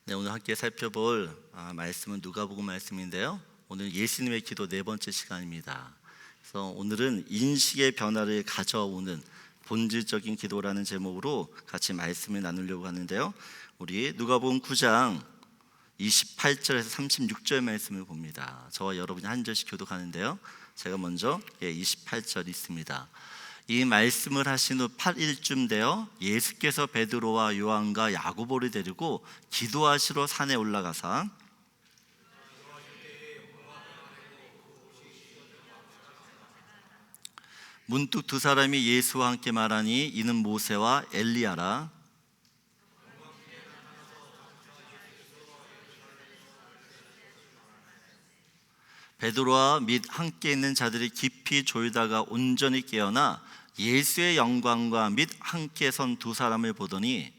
네, 오늘 함께 살펴볼 말씀은 누가복음 말씀인데요. 오늘 예수님의 기도 네 번째 시간입니다. 그래서 오늘은 인식의 변화를 가져오는 본질적인 기도라는 제목으로 같이 말씀을 나누려고 하는데요. 우리 누가복음 9장 28절에서 36절 말씀을 봅니다. 저와 여러분이 한 절씩 교독하는데요. 제가 먼저 28절 있습니다. 이 말씀을 하신 후 8일쯤 되어 예수께서 베드로와 요한과 야고보를 데리고 기도하시러 산에 올라가사 문득 두 사람이 예수와 함께 말하니 이는 모세와 엘리야라. 베드로와 및 함께 있는 자들이 깊이 졸다가 온전히 깨어나 예수의 영광과 및 함께 선 두 사람을 보더니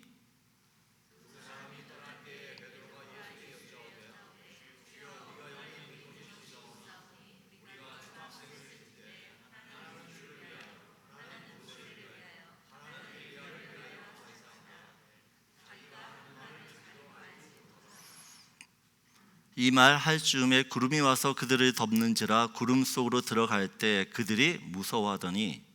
이 말 할 즈음에 구름이 와서 그들을 덮는지라. 구름 속으로 들어갈 때 그들이 무서워하더니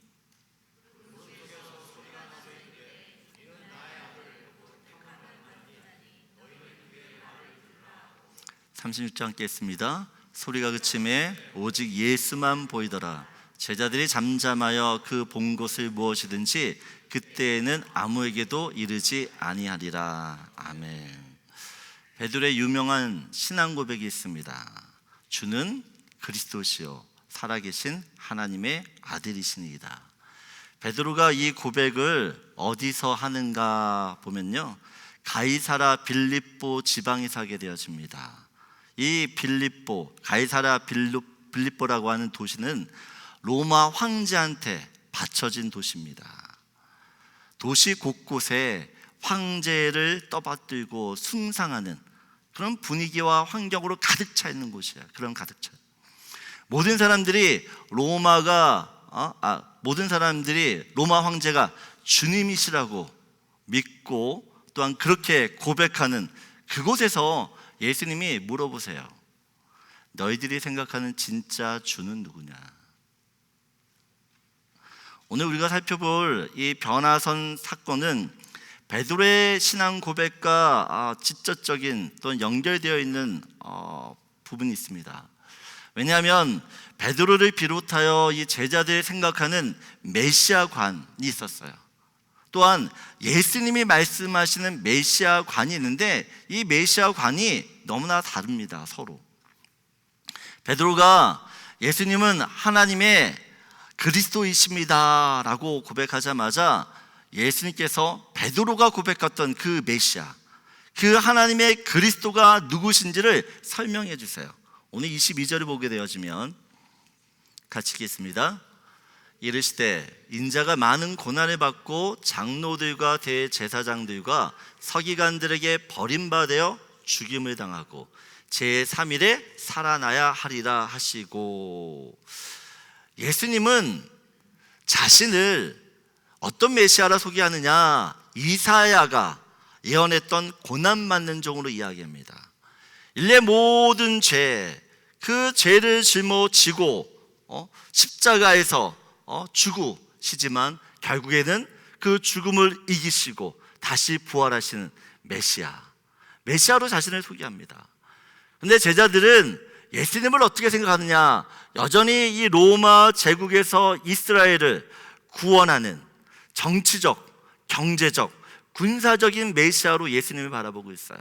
36장 읽겠습니다. 소리가 그침에 오직 예수만 보이더라. 제자들이 잠잠하여 그 본 것을 무엇이든지 그때에는 아무에게도 이르지 아니하리라. 아멘. 베드로의 유명한 신앙 고백이 있습니다. 주는 그리스도시요 살아계신 하나님의 아들이시니이다. 베드로가 이 고백을 어디서 하는가 보면요, 가이사라 빌립보 지방에 사게 되어집니다. 이 빌립보, 가이사라 빌립보라고 하는 도시는 로마 황제한테 바쳐진 도시입니다. 도시 곳곳에 황제를 떠받들고 숭상하는 그런 분위기와 환경으로 가득 차 있는 곳이야. 그런 가득 차. 모든 사람들이 로마 황제가 주님이시라고 믿고 또한 그렇게 고백하는 그곳에서 예수님이 물어보세요. 너희들이 생각하는 진짜 주는 누구냐? 오늘 우리가 살펴볼 이 변화선 사건은 베드로의 신앙 고백과 직접적인 또는 연결되어 있는 부분이 있습니다. 왜냐하면 베드로를 비롯하여 이 제자들이 생각하는 메시아관이 있었어요. 또한 예수님이 말씀하시는 메시아관이 있는데 이 메시아관이 너무나 다릅니다. 서로. 베드로가 예수님은 하나님의 그리스도이십니다 라고 고백하자마자 예수님께서 베드로가 고백했던 그 메시아, 그 하나님의 그리스도가 누구신지를 설명해 주세요. 오늘 22절을 보게 되어지면 같이 읽겠습니다. 이르시되 인자가 많은 고난을 받고 장로들과 대제사장들과 서기관들에게 버림받아 죽임을 당하고 제3일에 살아나야 하리라 하시고, 예수님은 자신을 어떤 메시아라 소개하느냐? 이사야가 예언했던 고난받는 종으로 이야기합니다. 일의 모든 죄, 그 죄를 짊어지고 십자가에서 죽으시지만 결국에는 그 죽음을 이기시고 다시 부활하시는 메시아로 자신을 소개합니다. 그런데 제자들은 예수님을 어떻게 생각하느냐? 여전히 이 로마 제국에서 이스라엘을 구원하는 정치적, 경제적, 군사적인 메시아로 예수님을 바라보고 있어요.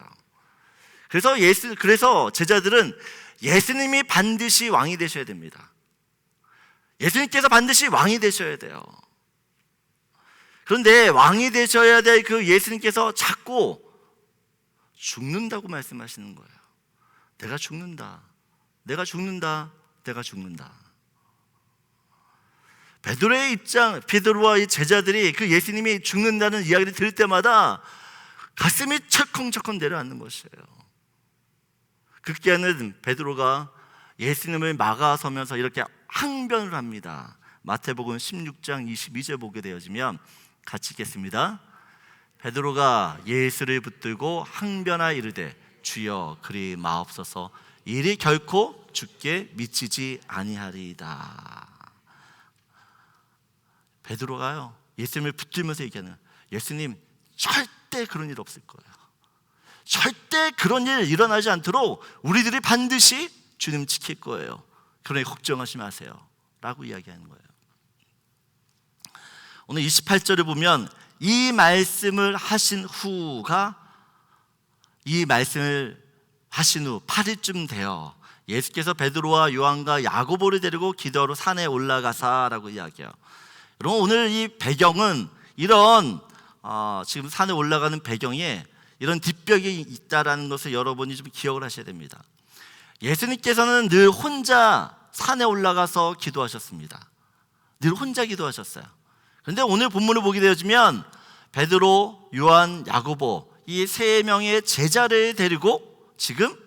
그래서 제자들은 예수님이 반드시 왕이 되셔야 됩니다. 예수님께서 반드시 왕이 되셔야 돼요. 그런데 왕이 되셔야 될 그 예수님께서 자꾸 죽는다고 말씀하시는 거예요. 내가 죽는다. 베드로와 이 제자들이 그 예수님이 죽는다는 이야기를 들을 때마다 가슴이 철컹철컹 내려앉는 것이에요. 급기야는 베드로가 예수님을 막아서면서 이렇게 항변을 합니다. 마태복음 16장 22절 보게 되어지면 같이 읽겠습니다. 베드로가 예수를 붙들고 항변하여 이르되 주여 그리 마옵소서. 이리 결코 주께 미치지 아니하리이다. 베드로가요 예수님을 붙들면서 얘기하는 거예요. 예수님 절대 그런 일 없을 거예요. 절대 그런 일 일어나지 않도록 우리들이 반드시 주님 지킬 거예요. 그러니 걱정하지 마세요 라고 이야기하는 거예요. 오늘 28절을 보면 이 말씀을 하신 후 8일쯤 되어 예수께서 베드로와 요한과 야고보를 데리고 기도하러 산에 올라가사라고 이야기해요. 여러분 오늘 이 배경은 이런 지금 산에 올라가는 배경에 이런 뒷벽이 있다라는 것을 여러분이 좀 기억을 하셔야 됩니다. 예수님께서는 늘 혼자 산에 올라가서 기도하셨습니다. 늘 혼자 기도하셨어요. 그런데 오늘 본문을 보게 되어지면 베드로, 요한, 야고보 이 세 명의 제자를 데리고 지금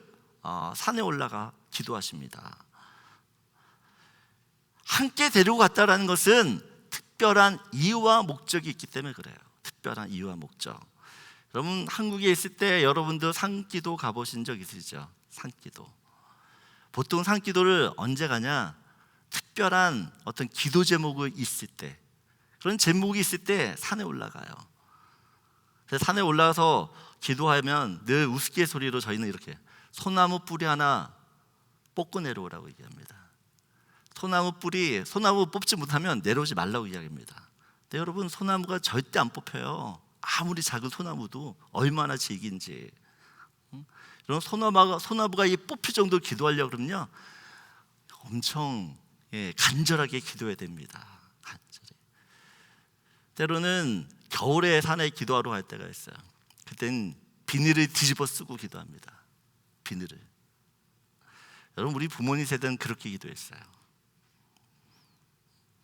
산에 올라가 기도하십니다. 함께 데리고 갔다라는 것은 특별한 이유와 목적이 있기 때문에 그래요. 특별한 이유와 목적. 여러분 한국에 있을 때 여러분도 산기도 가보신 적 있으시죠? 산기도. 보통 산기도를 언제 가냐? 특별한 어떤 기도 제목이 있을 때, 그런 제목이 있을 때 산에 올라가요. 그래서 산에 올라가서 기도하면 늘 우스갯소리로 저희는 이렇게 소나무 뿌리 하나 뽑고 내려오라고 얘기합니다. 소나무 뽑지 못하면 내려오지 말라고 이야기합니다. 근데 여러분 소나무가 절대 안 뽑혀요. 아무리 작은 소나무도 얼마나 질긴지. 이런 소나무가 이 뽑힐 정도로 기도하려고 그러면요 엄청 간절하게 기도해야 됩니다. 간절히. 때로는 겨울에 산에 기도하러 갈 때가 있어요. 그땐 비닐을 뒤집어 쓰고 기도합니다. 비닐을. 여러분 우리 부모님 세대는 그렇게 기도했어요.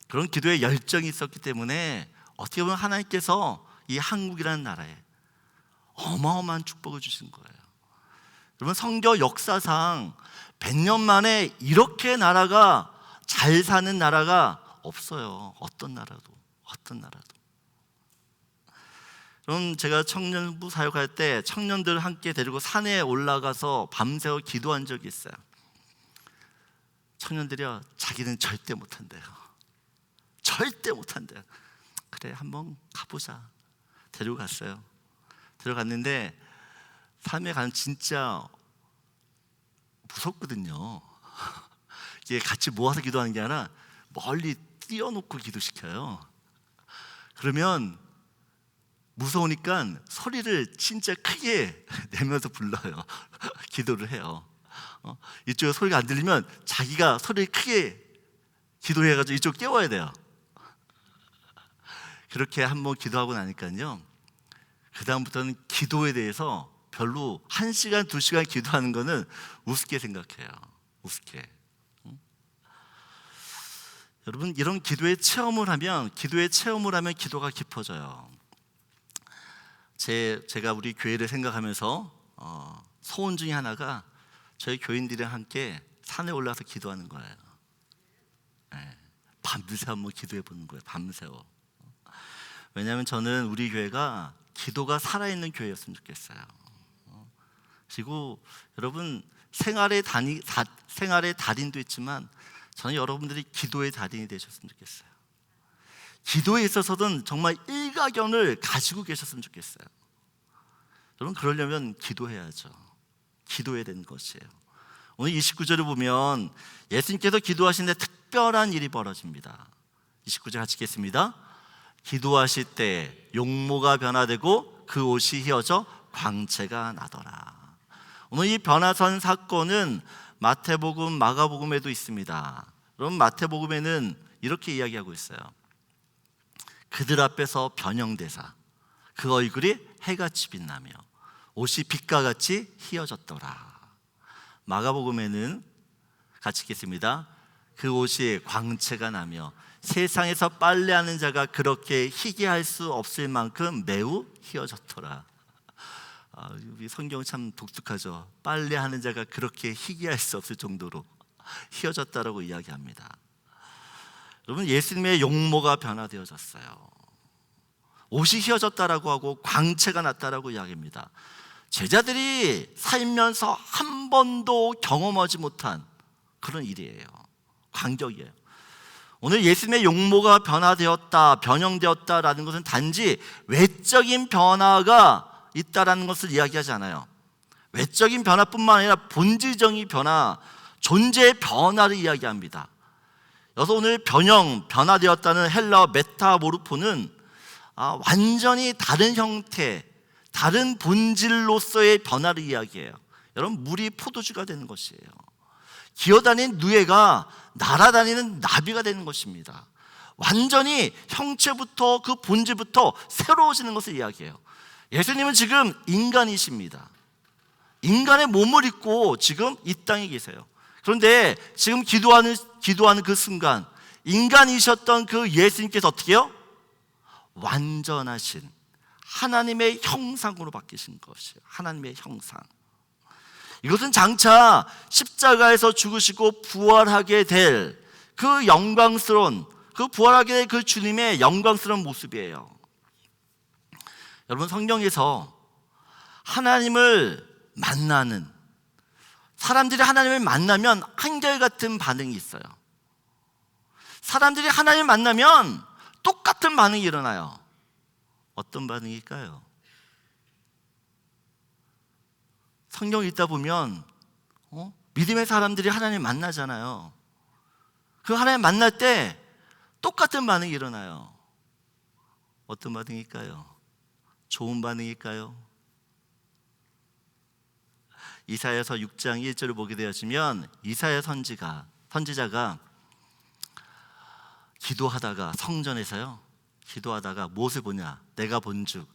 그런 기도에 열정이 있었기 때문에 어떻게 보면 하나님께서 이 한국이라는 나라에 어마어마한 축복을 주신 거예요. 여러분 성경 역사상 100년 만에 이렇게 나라가 잘 사는 나라가 없어요. 어떤 나라도. 그럼 제가 청년부 사역할 때 청년들 함께 데리고 산에 올라가서 밤새워 기도한 적이 있어요. 청년들이요 자기는 절대 못한대요. 절대 못한대요. 그래 한번 가보자. 데리고 갔어요. 데려갔는데 산에 가면 진짜 무섭거든요. 이게 같이 모아서 기도하는 게 아니라 멀리 띄워놓고 기도시켜요. 그러면 무서우니까 소리를 진짜 크게 내면서 불러요. 기도를 해요. 이쪽에 소리가 안 들리면 자기가 소리를 크게 기도해가지고 이쪽 깨워야 돼요. 그렇게 한번 기도하고 나니까요 그 다음부터는 기도에 대해서 별로 1시간, 2시간 기도하는 거는 우습게 생각해요. 우습게. 여러분 이런 기도의 체험을 하면 기도가 깊어져요. 제가 우리 교회를 생각하면서 소원 중에 하나가 저희 교인들이랑 함께 산에 올라서 기도하는 거예요. 밤새 한번 기도해 보는 거예요. 밤새워. 왜냐하면 저는 우리 교회가 기도가 살아있는 교회였으면 좋겠어요. 그리고 여러분 생활의 달인도 있지만 저는 여러분들이 기도의 달인이 되셨으면 좋겠어요. 기도에 있어서는 정말 일가견을 가지고 계셨으면 좋겠어요. 여러분 그러려면 기도해야죠. 기도해야 되는 것이에요. 오늘 29절을 보면 예수님께서 기도하시는데 특별한 일이 벌어집니다. 29절 같이 읽겠습니다. 기도하실 때 용모가 변화되고 그 옷이 휘어져 광채가 나더라. 오늘 이 변화선 사건은 마태복음, 마가복음에도 있습니다. 그럼 마태복음에는 이렇게 이야기하고 있어요. 그들 앞에서 변형되사 그 얼굴이 해같이 빛나며 옷이 빛과 같이 휘어졌더라. 마가복음에는 같이 읽겠습니다. 그 옷이 광채가 나며 세상에서 빨래하는 자가 그렇게 희게 할 수 없을 만큼 매우 휘어졌더라. 우리 성경 참 독특하죠. 빨래하는 자가 그렇게 희게 할 수 없을 정도로 휘어졌다라고 이야기합니다. 여러분 예수님의 용모가 변화되어졌어요. 옷이 휘어졌다라고 하고 광채가 났다라고 이야기합니다. 제자들이 살면서 한 번도 경험하지 못한 그런 일이에요. 광적이에요. 오늘 예수님의 용모가 변화되었다, 변형되었다라는 것은 단지 외적인 변화가 있다라는 것을 이야기하지 않아요. 외적인 변화뿐만 아니라 본질적인 변화, 존재의 변화를 이야기합니다. 그래서 오늘 변화되었다는 헬라어 메타모르포는 완전히 다른 형태, 다른 본질로서의 변화를 이야기해요. 여러분, 물이 포도주가 되는 것이에요. 기어다니는 누에가 날아다니는 나비가 되는 것입니다. 완전히 형체부터 그 본질부터 새로워지는 것을 이야기해요. 예수님은 지금 인간이십니다. 인간의 몸을 입고 지금 이 땅에 계세요. 그런데 지금 기도하는 그 순간 인간이셨던 그 예수님께서 어떻게 해요? 완전하신 하나님의 형상으로 바뀌신 것이에요. 하나님의 형상. 이것은 장차 십자가에서 죽으시고 부활하게 될 그 영광스러운, 그 부활하게 될 그 주님의 영광스러운 모습이에요. 여러분, 성경에서 하나님을 만나는, 사람들이 하나님을 만나면 한결같은 반응이 있어요. 사람들이 하나님을 만나면 똑같은 반응이 일어나요. 어떤 반응일까요? 성경 읽다 보면 믿음의 사람들이 하나님을 만나잖아요. 그 하나님 만날 때 똑같은 반응이 일어나요. 어떤 반응일까요? 좋은 반응일까요? 이사야서 6장 1절을 보게 되어지면 이사야 선지자가 기도하다가, 성전에서요 기도하다가 무엇을 보냐? 내가 본즉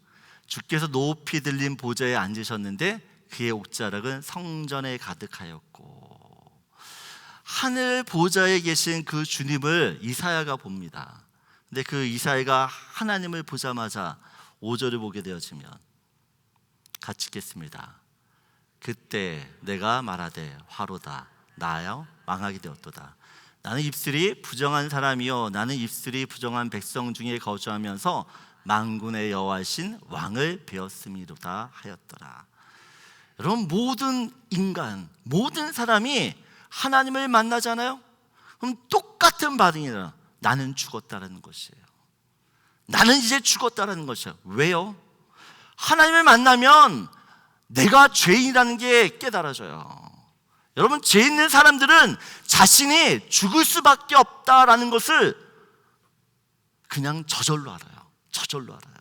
주께서 높이 들린 보좌에 앉으셨는데 그의 옥자락은 성전에 가득하였고, 하늘 보좌에 계신 그 주님을 이사야가 봅니다. 근데 그 이사야가 하나님을 보자마자 5절을 보게 되어지면 같이 읽겠습니다. 그때 내가 말하되 화로다 나여 망하게 되었도다. 나는 입술이 부정한 사람이요 나는 입술이 부정한 백성 중에 거주하면서 만군의 여호와신 왕을 배웠음이로다 하였더라. 여러분, 모든 인간, 모든 사람이 하나님을 만나잖아요. 그럼 똑같은 반응이 일어나. 나는 죽었다라는 것이에요. 나는 이제 죽었다라는 것이에요. 왜요? 하나님을 만나면 내가 죄인이라는 게 깨달아져요. 여러분, 죄 있는 사람들은 자신이 죽을 수밖에 없다라는 것을 그냥 저절로 알아요. 저절로 알아요.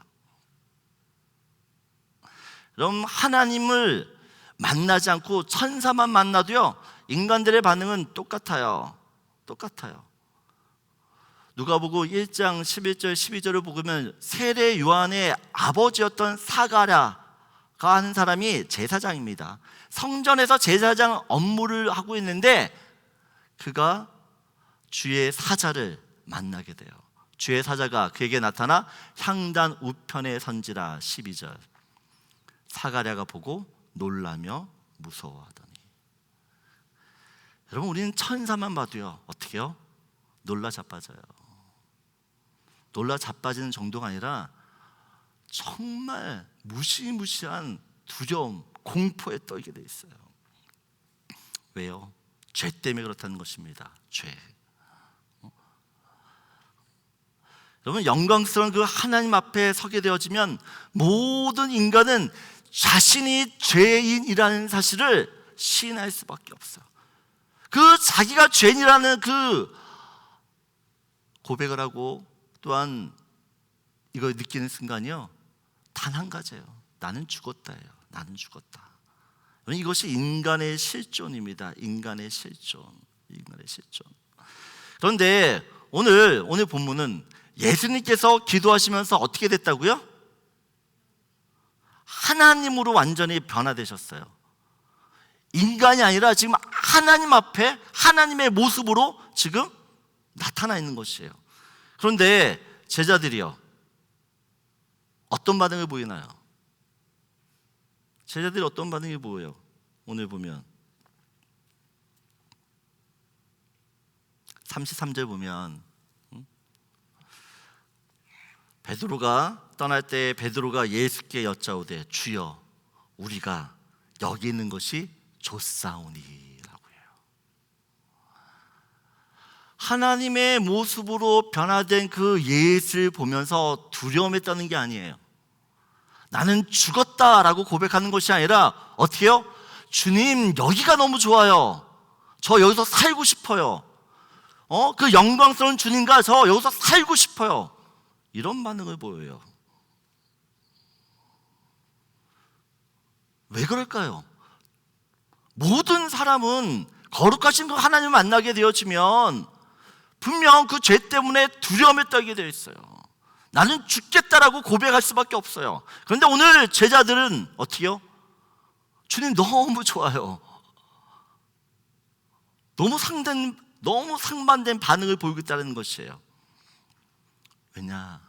여러분, 하나님을 만나지 않고 천사만 만나도요 인간들의 반응은 똑같아요. 누가복음 1장 11절 12절을 보면 세례 요한의 아버지였던 사가랴가 하는 사람이 제사장입니다. 성전에서 제사장 업무를 하고 있는데 그가 주의 사자를 만나게 돼요. 주의 사자가 그에게 나타나 향단 우편에 선지라. 12절. 사가랴가 보고 놀라며 무서워하더니. 여러분, 우리는 천사만 봐도요 어떻게 해요? 놀라 자빠져요. 놀라 자빠지는 정도가 아니라 정말 무시무시한 두려움, 공포에 떨게 돼 있어요. 왜요? 죄 때문에 그렇다는 것입니다. 죄. 여러분, 영광스러운 그 하나님 앞에 서게 되어지면 모든 인간은 자신이 죄인이라는 사실을 시인할 수밖에 없어요. 그 자기가 죄인이라는 그 고백을 하고 또한 이걸 느끼는 순간이요 단 한 가지예요. 나는 죽었다예요. 나는 죽었다. 이것이 인간의 실존입니다. 인간의 실존. 그런데 오늘 본문은 예수님께서 기도하시면서 어떻게 됐다고요? 하나님으로 완전히 변화되셨어요. 인간이 아니라 지금 하나님 앞에 하나님의 모습으로 지금 나타나 있는 것이에요. 그런데 제자들이요 어떤 반응을 보이나요? 제자들이 어떤 반응이 보여요? 오늘 보면 33절 보면 베드로가 떠날 때 베드로가 예수께 여짜오되 주여 우리가 여기 있는 것이 좋사오니라고 해요. 하나님의 모습으로 변화된 그 예수를 보면서 두려움에 떠는 게 아니에요. 나는 죽었다라고 고백하는 것이 아니라 어떻게 해요? 주님, 여기가 너무 좋아요. 저 여기서 살고 싶어요. 그 영광스러운 주님과 저 여기서 살고 싶어요. 이런 반응을 보여요. 왜 그럴까요? 모든 사람은 거룩하신 그 하나님을 만나게 되어지면 분명 그 죄 때문에 두려움에 떨게 되어 있어요. 나는 죽겠다라고 고백할 수밖에 없어요. 그런데 오늘 제자들은 어떻게요? 주님 너무 좋아요. 너무 상반된 반응을 보이고 있다는 것이에요. 왜냐?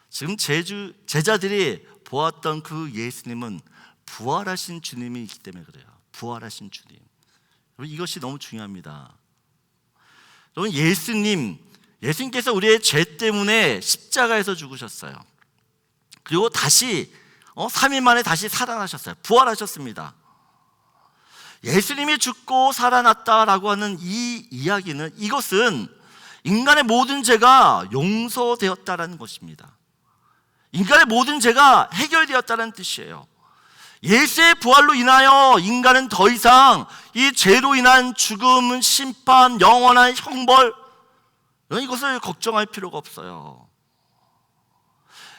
지금 제자들이 보았던 그 예수님은 부활하신 주님이기 때문에 그래요. 부활하신 주님. 여러분, 이것이 너무 중요합니다. 여러분, 예수님께서 우리의 죄 때문에 십자가에서 죽으셨어요. 그리고 다시 3일 만에 다시 살아나셨어요. 부활하셨습니다. 예수님이 죽고 살아났다라고 하는 이 이야기는, 이것은 인간의 모든 죄가 용서되었다라는 것입니다. 인간의 모든 죄가 해결되었다는 뜻이에요. 예수의 부활로 인하여 인간은 더 이상 이 죄로 인한 죽음, 심판, 영원한 형벌, 이것을 걱정할 필요가 없어요.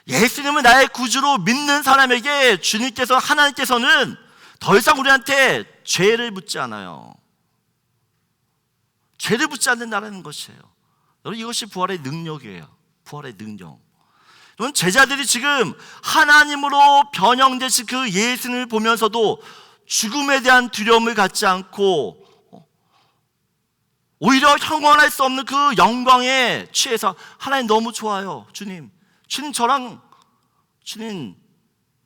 예수님을 나의 구주로 믿는 사람에게 하나님께서는 더 이상 우리한테 죄를 묻지 않아요. 죄를 묻지 않는다는 것이에요. 여러분, 이것이 부활의 능력이에요. 부활의 능력. 여러분, 제자들이 지금 하나님으로 변형되신 그 예수님을 보면서도 죽음에 대한 두려움을 갖지 않고 오히려 형언할 수 없는 그 영광에 취해서 하나님 너무 좋아요. 주님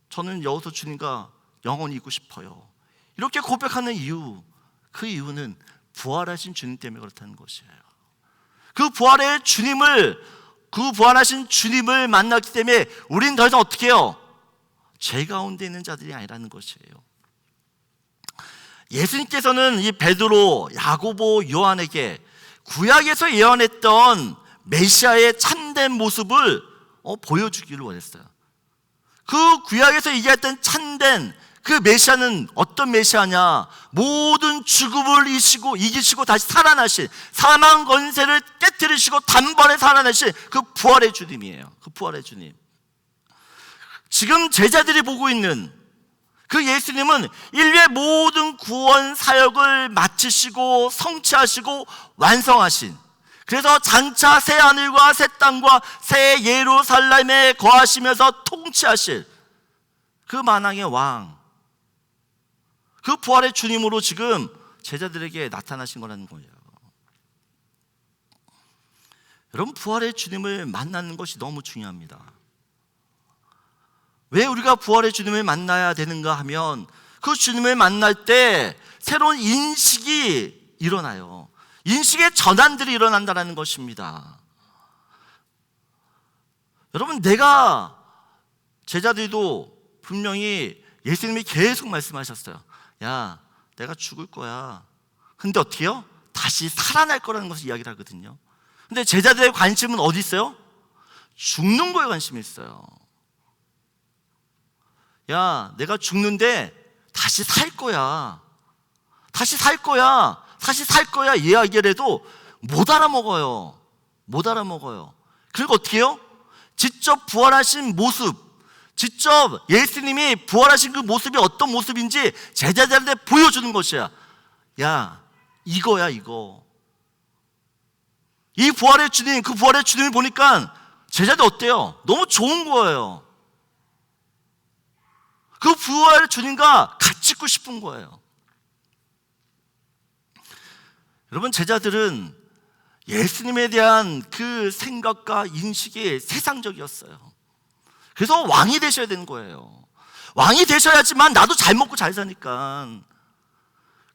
저는 여기서 주님과 영원히 있고 싶어요. 이렇게 고백하는 이유, 그 이유는 부활하신 주님 때문에 그렇다는 것이에요. 그 부활하신 주님을 만났기 때문에 우리는 더 이상 어떻게 해요? 죄 가운데 있는 자들이 아니라는 것이에요. 예수님께서는 이 베드로, 야고보, 요한에게 구약에서 예언했던 메시아의 참된 모습을 보여주기를 원했어요. 그 구약에서 얘기했던 참된 그 메시아는 어떤 메시아냐? 모든 죽음을 이기시고 다시 살아나신, 사망 권세를 깨뜨리시고 단번에 살아나신 그 부활의 주님이에요. 그 부활의 주님. 지금 제자들이 보고 있는 그 예수님은 인류의 모든 구원 사역을 마치시고 성취하시고 완성하신, 그래서 장차 새 하늘과 새 땅과 새 예루살렘에 거하시면서 통치하실 그 만왕의 왕, 그 부활의 주님으로 지금 제자들에게 나타나신 거라는 거예요. 여러분, 부활의 주님을 만나는 것이 너무 중요합니다. 왜 우리가 부활의 주님을 만나야 되는가 하면, 그 주님을 만날 때 새로운 인식이 일어나요. 인식의 전환들이 일어난다는 것입니다. 여러분, 제자들도 분명히 예수님이 계속 말씀하셨어요. 야, 내가 죽을 거야. 근데 어떻게 해요? 다시 살아날 거라는 것을 이야기를 하거든요. 근데 제자들의 관심은 어디 있어요? 죽는 거에 관심이 있어요. 야, 내가 죽는데 다시 살 거야. 다시 살 거야. 다시 살 거야. 이야기를 해도 못 알아먹어요. 못 알아먹어요. 그리고 어떻게 해요? 직접 부활하신 모습, 직접 예수님이 부활하신 그 모습이 어떤 모습인지 제자들한테 보여주는 것이야. 야, 이거야, 이거. 이 부활의 주님, 그 부활의 주님을 보니까 제자들 어때요? 너무 좋은 거예요. 그 부활의 주님과 같이 있고 싶은 거예요. 여러분, 제자들은 예수님에 대한 그 생각과 인식이 세상적이었어요. 그래서 왕이 되셔야 되는 거예요. 왕이 되셔야지만 나도 잘 먹고 잘 사니까,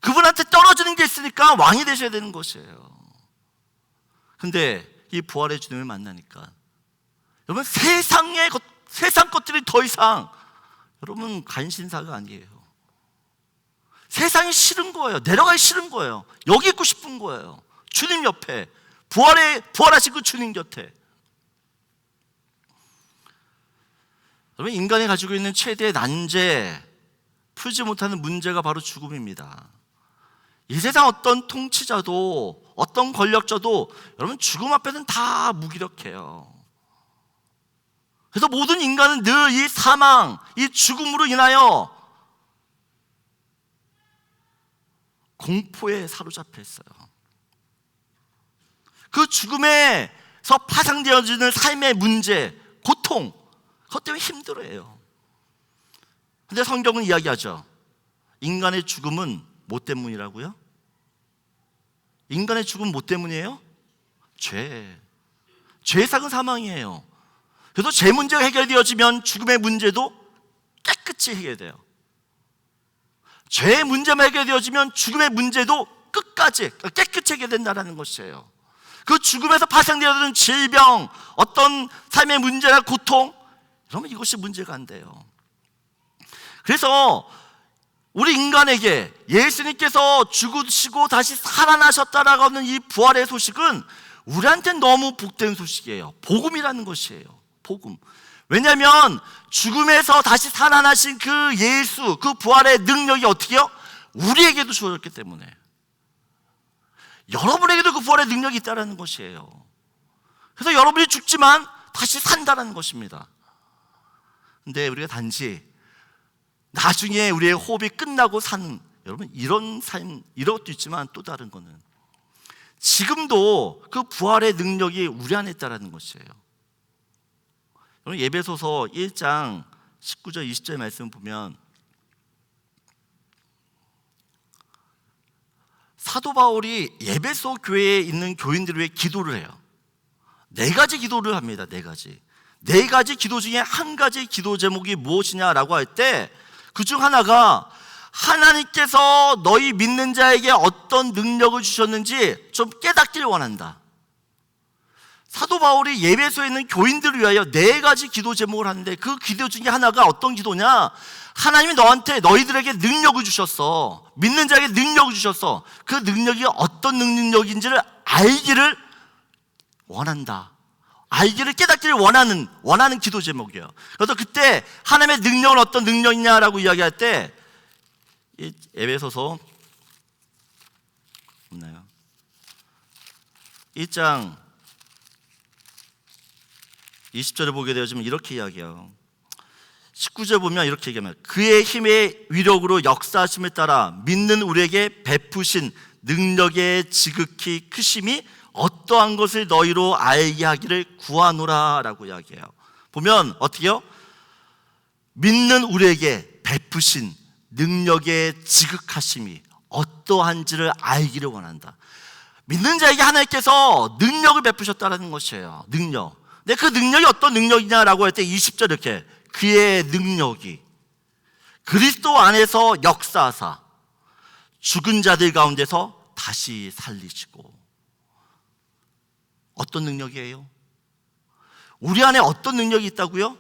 그분한테 떨어지는 게 있으니까 왕이 되셔야 되는 것이에요. 근데 이 부활의 주님을 만나니까 여러분, 세상 것들이 더 이상 여러분, 간신사가 아니에요. 세상이 싫은 거예요. 내려가기 싫은 거예요. 여기 있고 싶은 거예요. 주님 옆에, 부활하신 그 주님 곁에. 여러분, 인간이 가지고 있는 최대의 난제, 풀지 못하는 문제가 바로 죽음입니다. 이 세상 어떤 통치자도, 어떤 권력자도 여러분, 죽음 앞에는 다 무기력해요. 그래서 모든 인간은 늘 이 사망, 이 죽음으로 인하여 공포에 사로잡혀 있어요. 그 죽음에서 파생되어지는 삶의 문제, 고통, 그것 때문에 힘들어해요. 근데 성경은 이야기하죠. 인간의 죽음은 뭐 때문이라고요? 인간의 죽음은 뭐 때문이에요? 죄의 삭은 사망이에요. 그래서 죄 문제가 해결되어지면 죽음의 문제도 깨끗이 해결돼요. 죄의 문제만 해결되어지면 죽음의 문제도 끝까지 깨끗이 해결된다는 것이에요. 그 죽음에서 파생되어지는 질병, 어떤 삶의 문제나 고통, 그러면 이것이 문제가 안 돼요. 그래서 우리 인간에게 예수님께서 죽으시고 다시 살아나셨다라고 하는 이 부활의 소식은 우리한테는 너무 복된 소식이에요. 복음이라는 것이에요. 복음. 왜냐하면 죽음에서 다시 살아나신 그 예수, 그 부활의 능력이 어떻게요? 우리에게도 주어졌기 때문에. 여러분에게도 그 부활의 능력이 있다는 것이에요. 그래서 여러분이 죽지만 다시 산다는 것입니다. 근데 우리가 단지 나중에 우리의 호흡이 끝나고 사는, 여러분, 이런 삶, 이런 것도 있지만 또 다른 거는 지금도 그 부활의 능력이 우리 안에 있다는 것이에요. 여러분, 에베소서 1장 19절 20절 말씀 보면 사도 바울이 에베소 교회에 있는 교인들을 위해 기도를 해요. 4가지 기도를 합니다. 4가지. 4가지 기도 중에 한 가지 기도 제목이 무엇이냐라고 할 때 그 중 하나가 하나님께서 너희 믿는 자에게 어떤 능력을 주셨는지 좀 깨닫기를 원한다. 사도 바울이 에베소에 있는 교인들을 위하여 4가지 기도 제목을 하는데 그 기도 중에 하나가 어떤 기도냐? 하나님이 너희들에게 능력을 주셨어. 믿는 자에게 능력을 주셨어. 그 능력이 어떤 능력인지를 알기를 원한다. 알기를 깨닫기를 원하는 기도 제목이에요. 그래서 그때 하나님의 능력은 어떤 능력이냐라고 이야기할 때 에베소서 없나요? 1장 20절에 보게 되어지면 이렇게 이야기해요. 19절 보면 이렇게 얘기합니다. 그의 힘의 위력으로 역사하심을 따라 믿는 우리에게 베푸신 능력의 지극히 크심이 어떠한 것을 너희로 알게 하기를 구하노라 라고 이야기해요. 보면 어떻게요? 믿는 우리에게 베푸신 능력의 지극하심이 어떠한지를 알기를 원한다. 믿는 자에게 하나님께서 능력을 베푸셨다는 것이에요. 능력. 근데 그 능력이 어떤 능력이냐라고 할 때 20절 이렇게 그의 능력이 그리스도 안에서 역사하사 죽은 자들 가운데서 다시 살리시고. 어떤 능력이에요? 우리 안에 어떤 능력이 있다고요?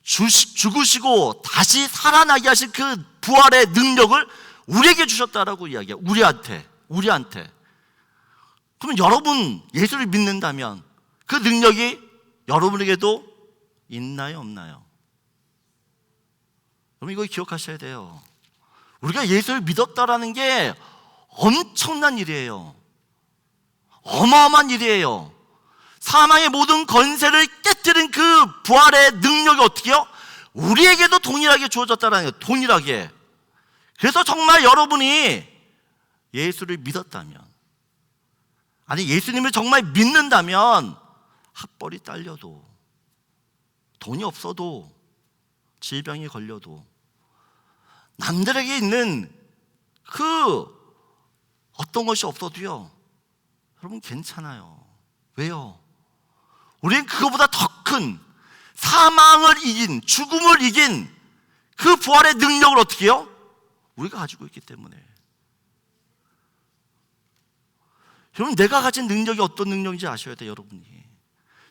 죽으시고 다시 살아나게 하신 그 부활의 능력을 우리에게 주셨다라고 이야기해요. 우리한테. 그러면 여러분 예수를 믿는다면 그 능력이 여러분에게도 있나요, 없나요? 그럼 이거 기억하셔야 돼요. 우리가 예수를 믿었다라는 게 엄청난 일이에요. 어마어마한 일이에요. 사망의 모든 권세를 깨뜨린 그 부활의 능력이 어떻게요? 우리에게도 동일하게 주어졌다는 거예요. 동일하게. 그래서 정말 여러분이 예수를 믿었다면, 아니 예수님을 정말 믿는다면 학벌이 딸려도, 돈이 없어도, 질병이 걸려도, 남들에게 있는 그 어떤 것이 없어도요, 여러분 괜찮아요. 왜요? 우리는 그거보다 더 큰 사망을 이긴, 죽음을 이긴 그 부활의 능력을 어떻게 해요? 우리가 가지고 있기 때문에. 여러분, 내가 가진 능력이 어떤 능력인지 아셔야 돼요. 여러분이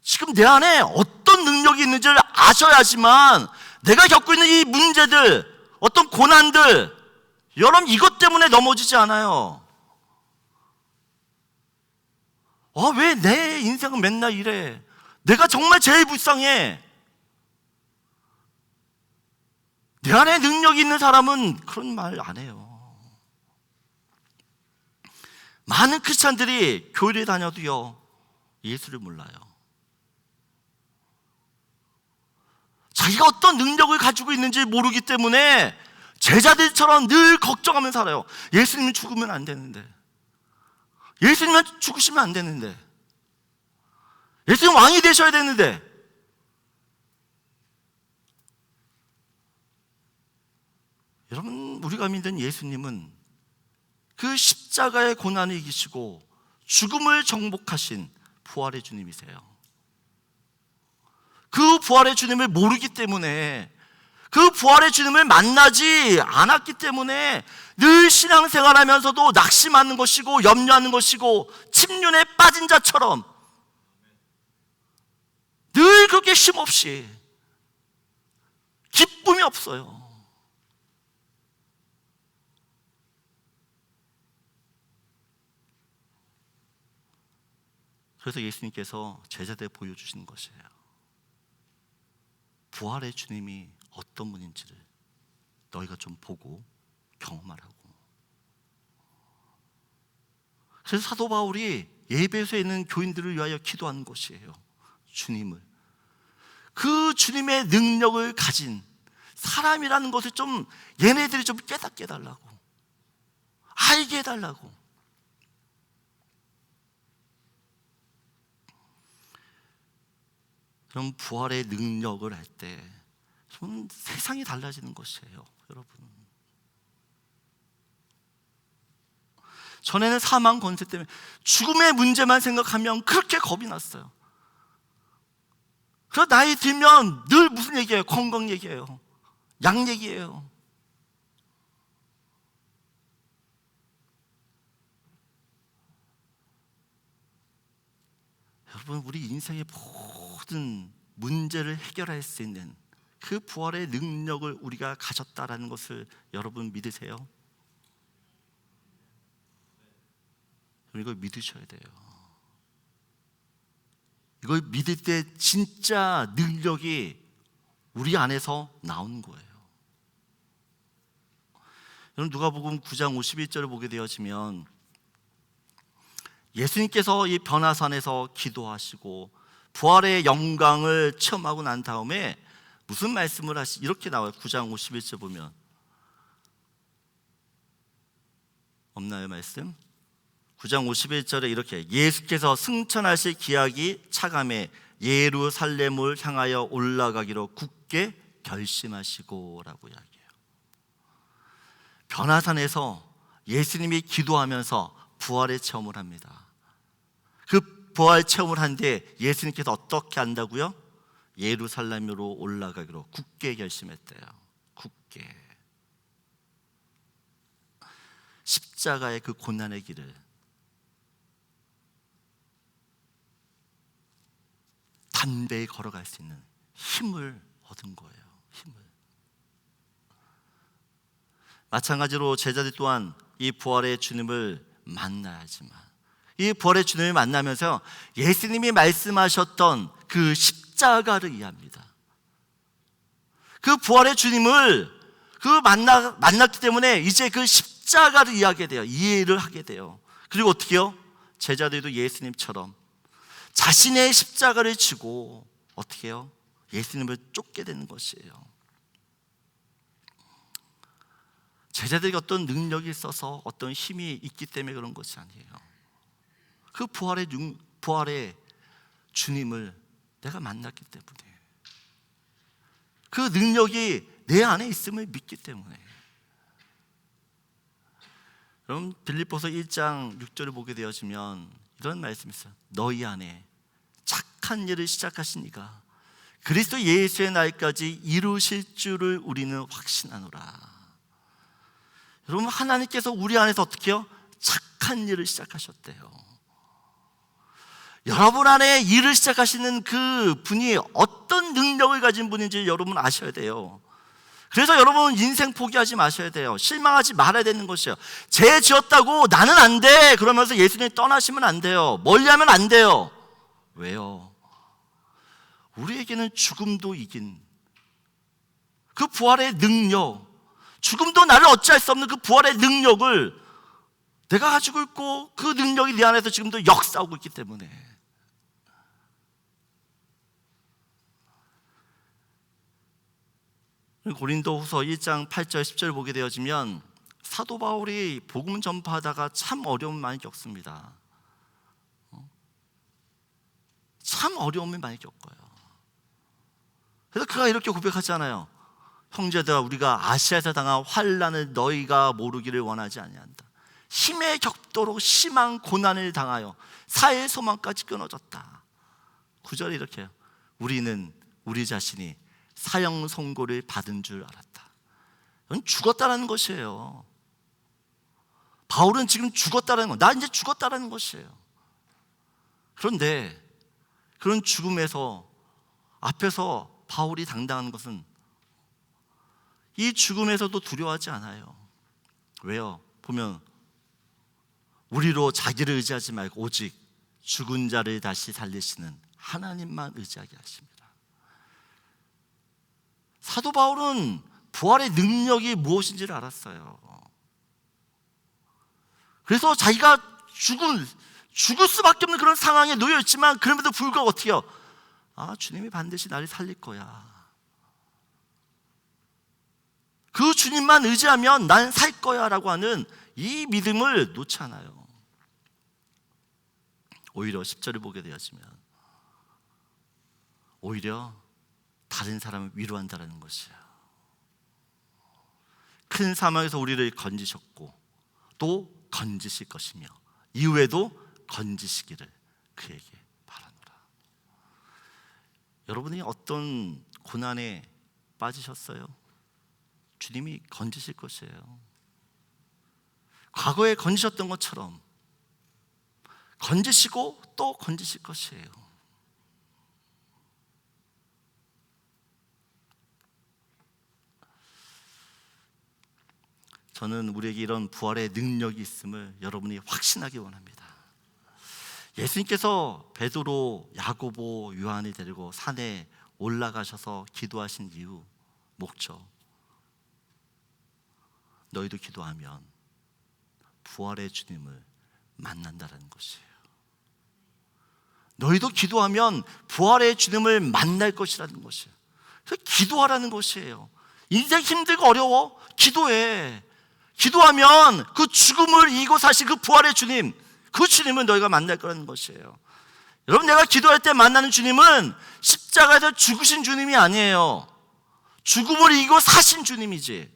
지금 내 안에 어떤 능력이 있는지를 아셔야지만 내가 겪고 있는 이 문제들, 어떤 고난들, 여러분 이것 때문에 넘어지지 않아요. 왜 내 인생은 맨날 이래? 내가 정말 제일 불쌍해. 내 안에 능력이 있는 사람은 그런 말 안 해요. 많은 크리스찬들이 교회에 다녀도요, 예수를 몰라요. 자기가 어떤 능력을 가지고 있는지 모르기 때문에 제자들처럼 늘 걱정하며 살아요. 예수님은 죽으면 안 되는데, 예수님은 죽으시면 안 되는데, 예수님 왕이 되셔야 되는데. 여러분, 우리가 믿는 예수님은 그 십자가의 고난을 이기시고 죽음을 정복하신 부활의 주님이세요. 그 부활의 주님을 모르기 때문에, 그 부활의 주님을 만나지 않았기 때문에 늘 신앙생활하면서도 낙심하는 것이고 염려하는 것이고 침륜에 빠진 자처럼 늘 그렇게 힘없이, 기쁨이 없어요. 그래서 예수님께서 제자들에 보여주시는 것이에요. 부활의 주님이 어떤 분인지를 너희가 좀 보고 경험하라고. 그래서 사도 바울이 에베소에 있는 교인들을 위하여 기도하는 것이에요. 주님을, 그 주님의 능력을 가진 사람이라는 것을 좀 얘네들이 좀 깨닫게 해달라고, 알게 해달라고. 그럼 부활의 능력을 할 때 세상이 달라지는 것이에요. 여러분, 전에는 사망 권세 때문에 죽음의 문제만 생각하면 그렇게 겁이 났어요. 그래서 나이 들면 늘 무슨 얘기예요? 건강 얘기예요. 약 얘기예요. 여러분, 우리 인생의 모든 문제를 해결할 수 있는 그 부활의 능력을 우리가 가졌다라는 것을 여러분 믿으세요? 이걸 믿으셔야 돼요. 이걸 믿을 때 진짜 능력이 우리 안에서 나오는 거예요. 여러분, 누가복음 9장 51절을 보게 되어지면 예수님께서 이 변화산에서 기도하시고 부활의 영광을 체험하고 난 다음에 무슨 말씀을 이렇게 나와요. 9장 51절 보면 없나요, 말씀? 9장 51절에 이렇게, 예수께서 승천하실 기약이 차감해 예루살렘을 향하여 올라가기로 굳게 결심하시고 라고 이야기해요. 변화산에서 예수님이 기도하면서 부활의 체험을 합니다. 그 부활 체험을 한데 예수님께서 어떻게 한다고요? 예루살렘으로 올라가기로 굳게 결심했대요. 굳게. 십자가의 그 고난의 길을 담대히 걸어갈 수 있는 힘을 얻은 거예요. 힘을. 마찬가지로 제자들 또한 이 부활의 주님을 만나야지만, 이 부활의 주님을 만나면서 예수님이 말씀하셨던 그 십자가를 이해합니다. 그 부활의 주님을 만났기 때문에 이제 그 십자가를 이해하게 돼요. 이해를 하게 돼요. 그리고 어떻게 해요? 제자들도 예수님처럼 자신의 십자가를 지고 어떻게 해요? 예수님을 쫓게 되는 것이에요. 제자들이 어떤 능력이 있어서 어떤 힘이 있기 때문에 그런 것이 아니에요. 그 부활의 주님을 내가 만났기 때문에, 그 능력이 내 안에 있음을 믿기 때문에. 여러분, 빌립보서 1장 6절을 보게 되어지면 이런 말씀이 있어요. 너희 안에 착한 일을 시작하신 이가 그리스도 예수의 날까지 이루실 줄을 우리는 확신하노라. 여러분, 하나님께서 우리 안에서 어떻게 해요? 착한 일을 시작하셨대요. 여러분 안에 일을 시작하시는 그 분이 어떤 능력을 가진 분인지 여러분 아셔야 돼요. 그래서 여러분 인생 포기하지 마셔야 돼요. 실망하지 말아야 되는 것이에요. 죄 지었다고 나는 안 돼 그러면서 예수님이 떠나시면 안 돼요. 멀리하면 안 돼요. 왜요? 우리에게는 죽음도 이긴 그 부활의 능력, 죽음도 나를 어찌할 수 없는 그 부활의 능력을 내가 가지고 있고, 그 능력이 내 안에서 지금도 역사하고 있기 때문에 고린도후서 1장 8절 10절 보게 되어지면 사도 바울이 복음 전파하다가 참 어려움을 많이 겪습니다. 참 어려움을 많이 겪어요. 그래서 그가 이렇게 고백하잖아요. 형제들아, 우리가 아시아에서 당한 환난을 너희가 모르기를 원하지 아니한다. 힘에 격도록 심한 고난을 당하여 사의 소망까지 끊어졌다. 9절에 이렇게 해요. 우리는 우리 자신이 사형 선고를 받은 줄 알았다. 이건 죽었다라는 것이에요. 바울은 지금 죽었다라는 거, 나 이제 죽었다라는 것이에요. 그런데 그런 죽음에서 앞에서 바울이 당당한 것은 이 죽음에서도 두려워하지 않아요. 왜요? 보면 우리로 자기를 의지하지 말고 오직 죽은 자를 다시 살리시는 하나님만 의지하게 하십니다. 사도 바울은 부활의 능력이 무엇인지를 알았어요. 그래서 자기가 죽을 수밖에 없는 그런 상황에 놓여 있지만 그럼에도 불구하고 어떻게 해요? 주님이 반드시 나를 살릴 거야. 그 주님만 의지하면 난 살 거야 라고 하는 이 믿음을 놓지 않아요. 오히려 10절을 보게 되었으면 오히려 다른 사람을 위로한다는 것이에요. 큰 사망에서 우리를 건지셨고 또 건지실 것이며 이후에도 건지시기를 그에게 바라노라. 여러분이 어떤 고난에 빠지셨어요? 주님이 건지실 것이에요. 과거에 건지셨던 것처럼 건지시고 또 건지실 것이에요. 저는 우리에게 이런 부활의 능력이 있음을 여러분이 확신하기 원합니다. 예수님께서 베드로, 야고보, 요한을 데리고 산에 올라가셔서 기도하신 이유, 목적, 너희도 기도하면 부활의 주님을 만난다는 것이에요. 너희도 기도하면 부활의 주님을 만날 것이라는 것이에요. 그래서 기도하라는 것이에요. 인생 힘들고 어려워? 기도해. 기도하면 그 죽음을 이기고 사실 그 부활의 주님, 그 주님을 너희가 만날 거라는 것이에요. 여러분, 내가 기도할 때 만나는 주님은 십자가에서 죽으신 주님이 아니에요. 죽음을 이기고 사신 주님이지.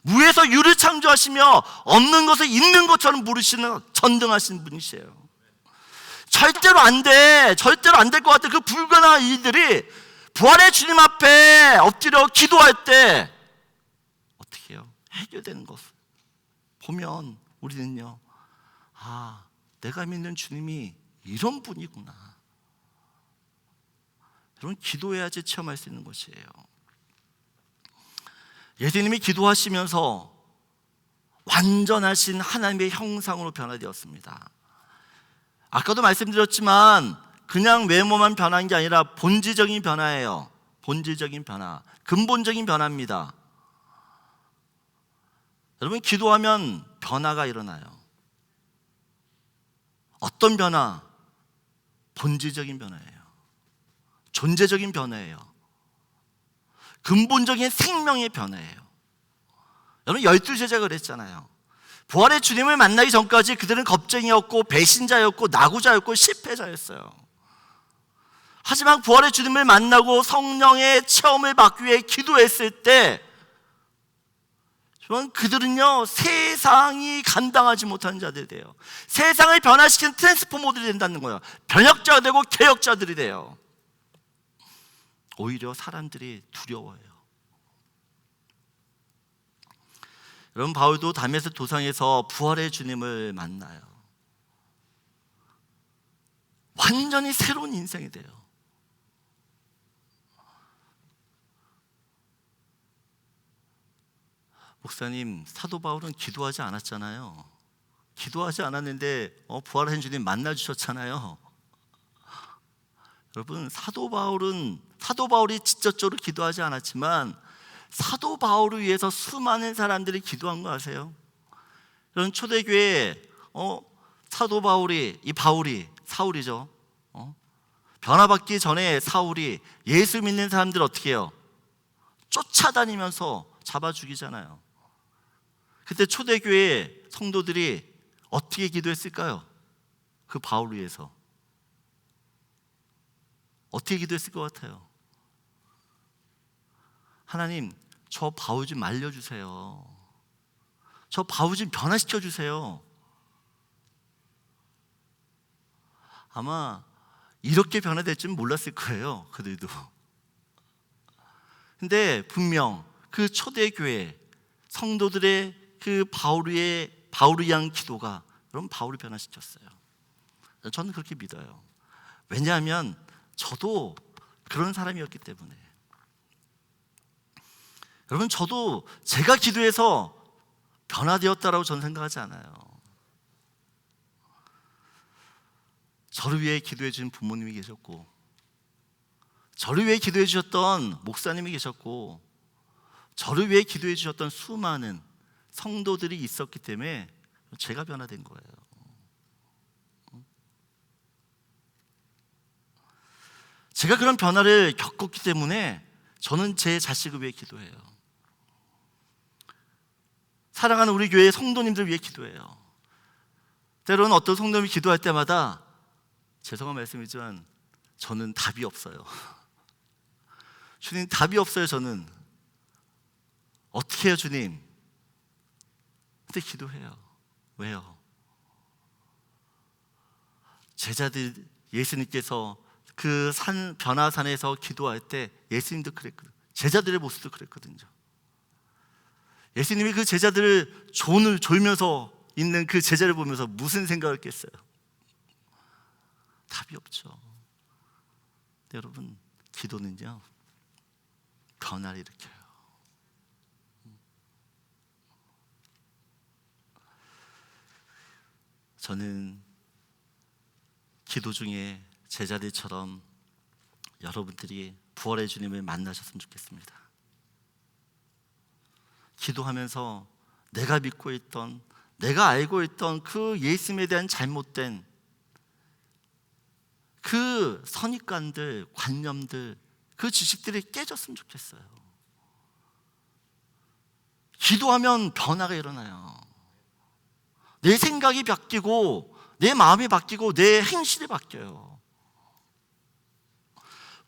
무에서 유를 창조하시며 없는 것을 있는 것처럼 부르시는 전등하신 분이세요. 절대로 안 돼. 절대로 안 될 것 같은 그 불가능한 일들이 부활의 주님 앞에 엎드려 기도할 때 어떻게 해요? 해결되는 것을 보면 우리는요, 내가 믿는 주님이 이런 분이구나. 여러분, 기도해야지 체험할 수 있는 것이에요. 예수님이 기도하시면서 완전하신 하나님의 형상으로 변화되었습니다. 아까도 말씀드렸지만 그냥 외모만 변한 게 아니라 본질적인 변화예요. 본질적인 변화, 근본적인 변화입니다. 여러분, 기도하면 변화가 일어나요. 어떤 변화? 본질적인 변화예요. 존재적인 변화예요. 근본적인 생명의 변화예요. 여러분, 12제자가 그랬잖아요. 부활의 주님을 만나기 전까지 그들은 겁쟁이였고 배신자였고 나고자였고 실패자였어요. 하지만 부활의 주님을 만나고 성령의 체험을 받기 위해 기도했을 때 그들은요, 세상이 감당하지 못하는 자들이 돼요. 세상을 변화시키는 트랜스포머들이 된다는 거예요. 변혁자가 되고 개혁자들이 돼요. 오히려 사람들이 두려워해요. 여러분, 바울도 다메섹 도상에서 부활의 주님을 만나요. 완전히 새로운 인생이 돼요. 목사님, 사도 바울은 기도하지 않았잖아요. 기도하지 않았는데 부활하신 주님 만나주셨잖아요. 여러분, 사도 바울이 직접적으로 기도하지 않았지만 사도 바울을 위해서 수많은 사람들이 기도한 거 아세요? 여러분, 초대교회 사도 바울이, 사울이죠. 변화받기 전에 사울이 예수 믿는 사람들 어떻게 해요? 쫓아다니면서 잡아 죽이잖아요. 그때 초대교회 성도들이 어떻게 기도했을까요? 그 바울 위해서 어떻게 기도했을 것 같아요? 하나님, 저 바울 좀 말려주세요. 저 바울 좀 변화시켜주세요. 아마 이렇게 변화될 줄은 몰랐을 거예요, 그들도. 근데 분명 그 초대교회 성도들의 그 바울을 위한 기도가 여러분 바울을 변화시켰어요. 저는 그렇게 믿어요. 왜냐하면 저도 그런 사람이었기 때문에. 여러분, 저도 제가 기도해서 변화되었다라고 저는 생각하지 않아요. 저를 위해 기도해 주신 부모님이 계셨고, 저를 위해 기도해 주셨던 목사님이 계셨고, 저를 위해 기도해 주셨던 수많은 성도들이 있었기 때문에 제가 변화된 거예요. 제가 그런 변화를 겪었기 때문에 저는 제 자식을 위해 기도해요. 사랑하는 우리 교회 성도님들 위해 기도해요. 때로는 어떤 성도님이 기도할 때마다 죄송한 말씀이지만 저는 답이 없어요. 주님, 답이 없어요. 저는 어떻게 해요, 주님? 근데 기도해요. 왜요? 제자들, 예수님께서 그 변화산에서 기도할 때 예수님도 그랬거든요. 제자들의 모습도 그랬거든요. 예수님이 그 제자들을 존을 졸면서 있는 그 제자를 보면서 무슨 생각을 했겠어요? 답이 없죠. 근데 여러분, 기도는요, 변화를 일으켜요. 저는 기도 중에 제자들처럼 여러분들이 부활의 주님을 만나셨으면 좋겠습니다. 기도하면서 내가 믿고 있던, 내가 알고 있던 그 예수님에 대한 잘못된 그 선입관들, 관념들, 그 지식들이 깨졌으면 좋겠어요. 기도하면 변화가 일어나요. 내 생각이 바뀌고 내 마음이 바뀌고 내 행실이 바뀌어요.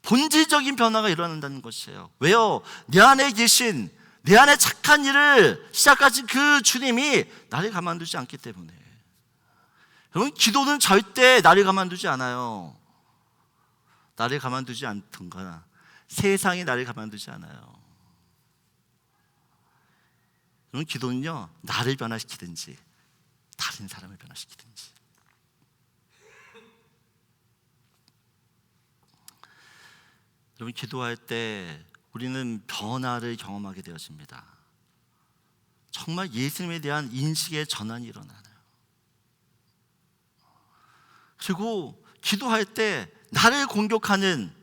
본질적인 변화가 일어난다는 것이에요. 왜요? 내 안에 계신, 내 안에 착한 일을 시작하신 그 주님이 나를 가만두지 않기 때문에. 여러분, 기도는 절대 나를 가만두지 않아요. 나를 가만두지 않던가 세상이 나를 가만두지 않아요. 여러분, 기도는요, 나를 변화시키든지 다른 사람을 변화시키든지. 여러분, 기도할 때 우리는 변화를 경험하게 되어집니다. 정말 예수님에 대한 인식의 전환이 일어나요. 그리고 기도할 때 나를 공격하는,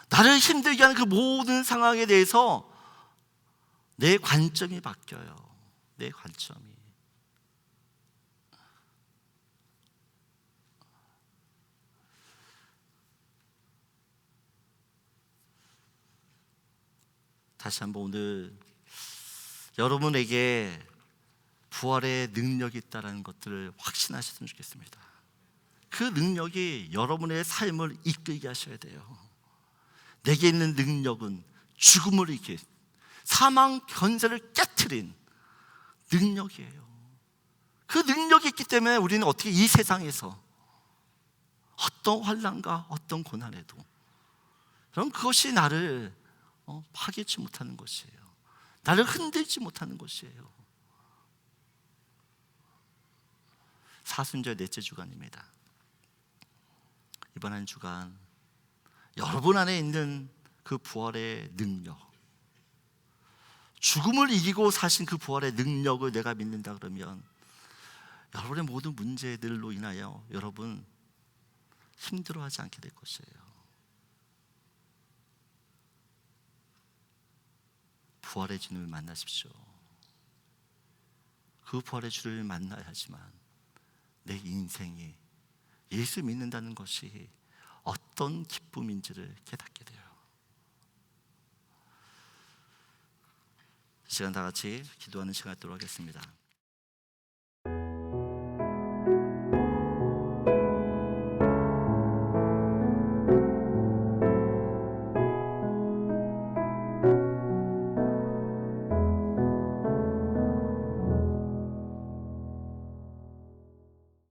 나를 힘들게 하는 그 모든 상황에 대해서 내 관점이 바뀌어요. 내 관점이. 다시 한번 오늘 여러분에게 부활의 능력이 있다는 것들을 확신하셨으면 좋겠습니다. 그 능력이 여러분의 삶을 이끌게 하셔야 돼요. 내게 있는 능력은 죽음을 이긴, 사망 권세를 깨트린 능력이에요. 그 능력이 있기 때문에 우리는 어떻게 이 세상에서 어떤 환난과 어떤 고난에도, 그럼 그것이 나를 파괴치 못하는 것이에요. 나를 흔들지 못하는 것이에요. 사순절 넷째 주간입니다. 이번 한 주간 여러분 안에 있는 그 부활의 능력, 죽음을 이기고 사신 그 부활의 능력을 내가 믿는다 그러면 여러분의 모든 문제들로 인하여 여러분 힘들어하지 않게 될 것이에요. 부활의 주님을 만나십시오. 그 부활의 주를 만나야지만 내 인생이 예수 믿는다는 것이 어떤 기쁨인지를 깨닫게 돼요. 이 시간 다 같이 기도하는 시간을 갖도록 하겠습니다.